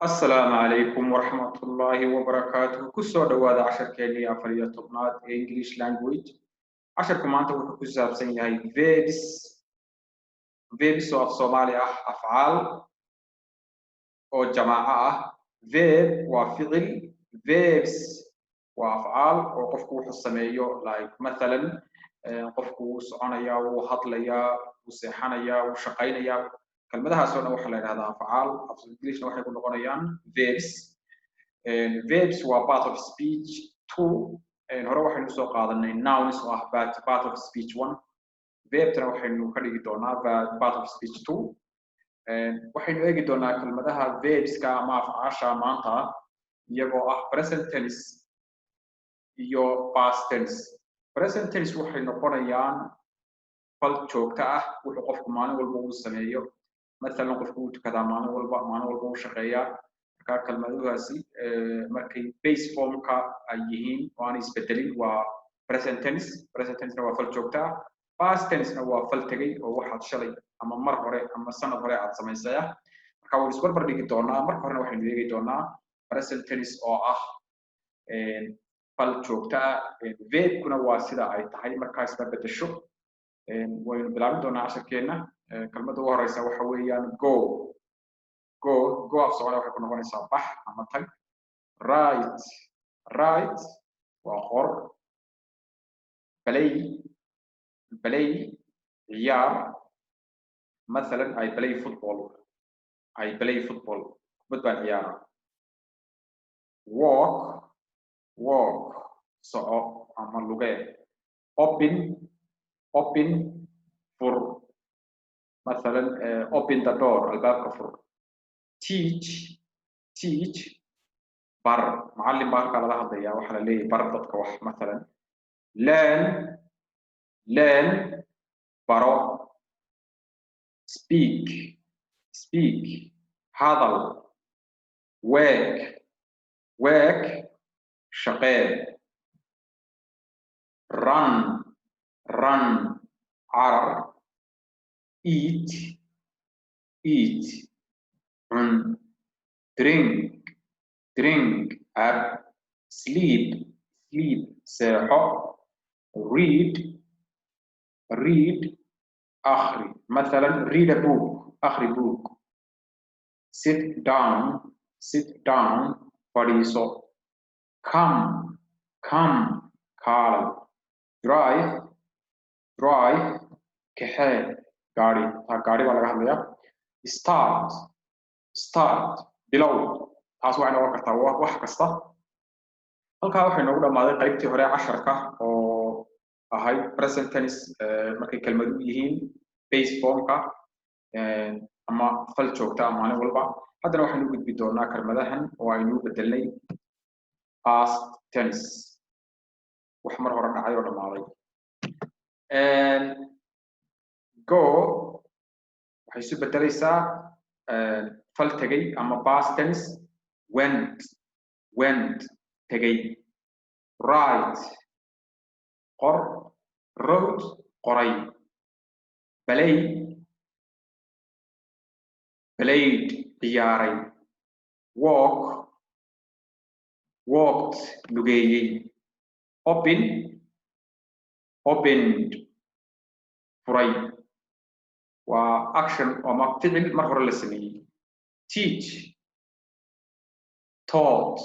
السلام عليكم ورحمة الله وبركاته. كسر دوّا عشر كلمة أفريقيا طبنات English language. عشر كمان توه كسر بسنجة هاي verbs of Somalia أفعال أو جماعة verb وفعل verbs وأفعال وقفكو حسميو like مثلا قفكو صعنيا وهطليا وسيحانيا وشقينيا كلمتها سونا وحلا هذا أفعال English نوحي كل قريان verbs verbs were part of speech 2 hore waxaynu soo qaadanay nouns oo ah part of speech 1 verbtana waxaynu ka dhigi doonaa part of speech 2 waxaynu eegi doonaa kelmadaha verbska ama afcaasha maanta iyagoo ah present tense iyo past tense. Present tense waxay noqonayaan fal joogto ah wuxuu qofku maalin walba uu sameeyo مثلا qofku uu tukadaa maalin walba uu shaqeeyaa kalmaduhaasi markay base formka ay yihiin oo aan isbedelin waa present tense waa fal joogto ah past tense waa fal tagay oo waxaad shalay ama mar hore ama sanad hore aad samaysay marka waan isbarbar dhigi doonaa marka horena waxaynu eegi doonaa present tense oo ah fal joogto ah verbkuna waa sida ay tahay markaas la bedesho waynu bilaabin doonaa casharkeena kalmadda ugu horeysa waxa weeyaan go af Soomaaliya waxay ku noqonaysaa bax ama tag. Right waa qor. Play ciyaar. مثلا I play football kubad baan ciyaara. Walk soco ama lugee. Open fur. مثلا open the door albaabka fur. teach bar معلم baa halkaa laga hadlayaa waxaa la leeyahay bar dadka wax مثلا learn baro. speak hadal. work shaqee. run carar. eat cun. drink ab. sleep seexo. read akhri مثلا read a book akhri book. sit down fadhiiso. come kaalay. drive kaxee gaari baa laga hadlayaa. start bilow taas waxay noqon kartaa wax kasta. halkaa waxay noogu dhammaaday qaybtii hore casharka oo ahay present tense markay kelmadu yihiin base formka ama fal joogta maalin walba. haddana waxaynu u gudbi doonaa kelmadahan oo aynu bedelnay past tense wax mar hore dhacay oo dhammaaday. go waxay isu bedelaysaa fal tegay ama past tense. went tegay. right qor. wrote qoray. played ciyaaray. walked lugeeyey. opened furay waa action ama ficil mar hore la sameeyey. teach taught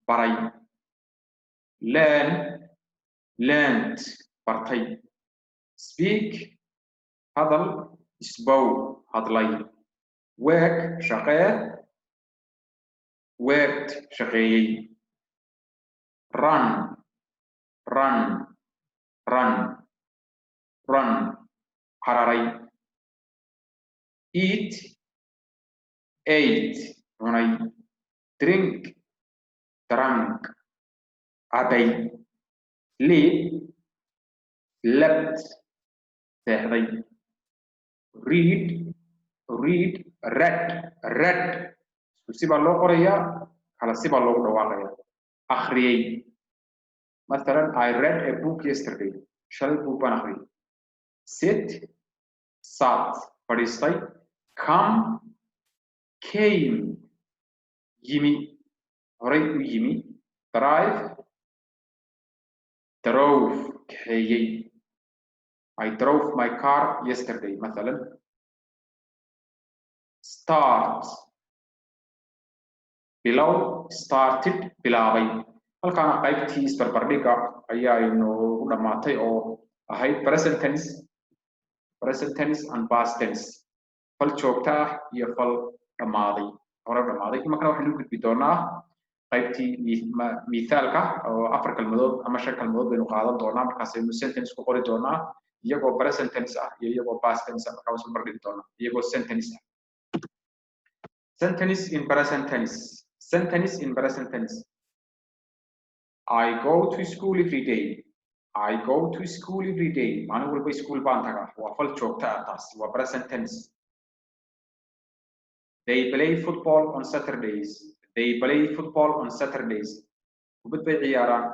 baray. learned bartay. speak hadal. spoke hadlay. work shaqee. worked shaqeeyey. run cararay. eat ate cunay. drink drank cabay. sleep slept seexday. read read si baa loo qorayaa kala si baa loogu dhawaaqayaa. akhriyey مثلا I read a book yesterday shalay book baan akhriyay. sat fadhiistay. come came يمي هوري يمي drive drove كحيي I drove my car yesterday مثلا start below started bilaabay halkaana qaybtii isbarbardhiga ayaa inoo dhamaatay oo ahayd present tense and past tense fal joogta ah iyo fal dhamaaday hore dhamaaday marka waxaan u gudbi doonaa qaybtii mithaalka oo 4 kalmadood ama 5 kalmadood baynu qaadan doonaa markaas aynu sentence ku qori doonaa iyagoo present tense ah iyo iyagoo past tense ah markaas u barbardhigi doonaa iyagoo sentence ah sentence in present tense sentence in present tense I go to school every day I go to school every day maalin walba school baan tagaa waa fal joogta ah taas waa present tense they play football on Saturdays they play football on Saturdays kubad bay ciyaaraan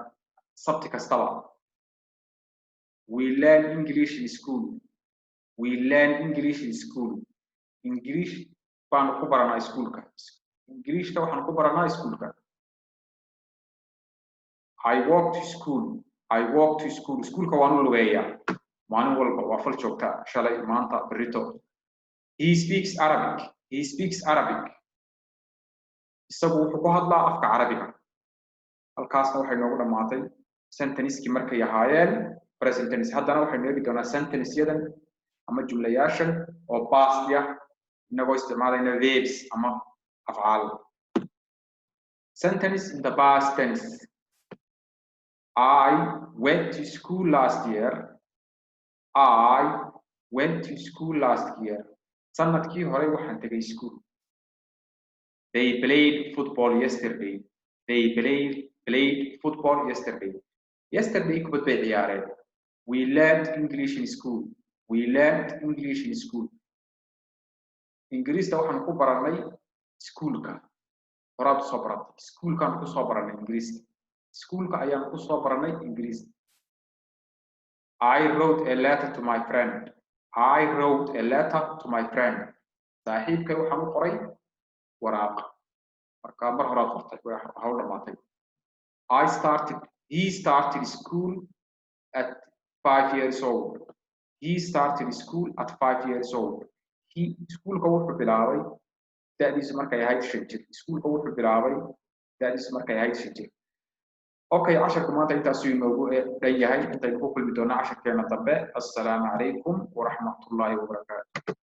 sabti kastaba we learn English in school we learn English in school English baan ku baranaa iskuulka Englishka waxaan ku baranaa iskuulka I walk to school I walk to school iskuulka waan u lugeeyaa maalin walba waa fal joogta shalay maanta berrito he speaks Arabic isagu wuxuu ku hadlaa afka Carabiga halkaasna waxay noogu dhamaatay sentence-kii markay ahaayeen present tense haddana waxaynu eegi doonaa sentence-yadan ama jumlayaashan oo past ah inagoo isticmaalayna verbs ama afcaal sentence in the past tense I went to school last year I went to school last year sanadkii hore waxaan tagay school they played football yesterday they played football yesterday kubad bay ciyaareen we learned English in school we learned English in school ingiriista waxaan ku baranay iskuulka horaad soo baratay iskuulkaan ku soo baranay ingiriista iskuulka ayaan ku soo baranay ingiriista I wrote a letter to my friend I wrote a letter to my friend saaxiibkay waxaan u qoray waraaq marka mar horaad qortay waxa u dhamaatay he started school at 5 years old he started school at 5 years old iskuulka wuxuu bilaabay da'diisu markay ahayd 5 jir iskuulka wuxuu bilaabay da'diisu markay ahayd 5 jir okay casharku maanta intaas uu inoogu dhan yahay intaynu ku kulmi doonaa casharkeena dambe assalaamu calaykum waraxmatullaahi wabarakaatuh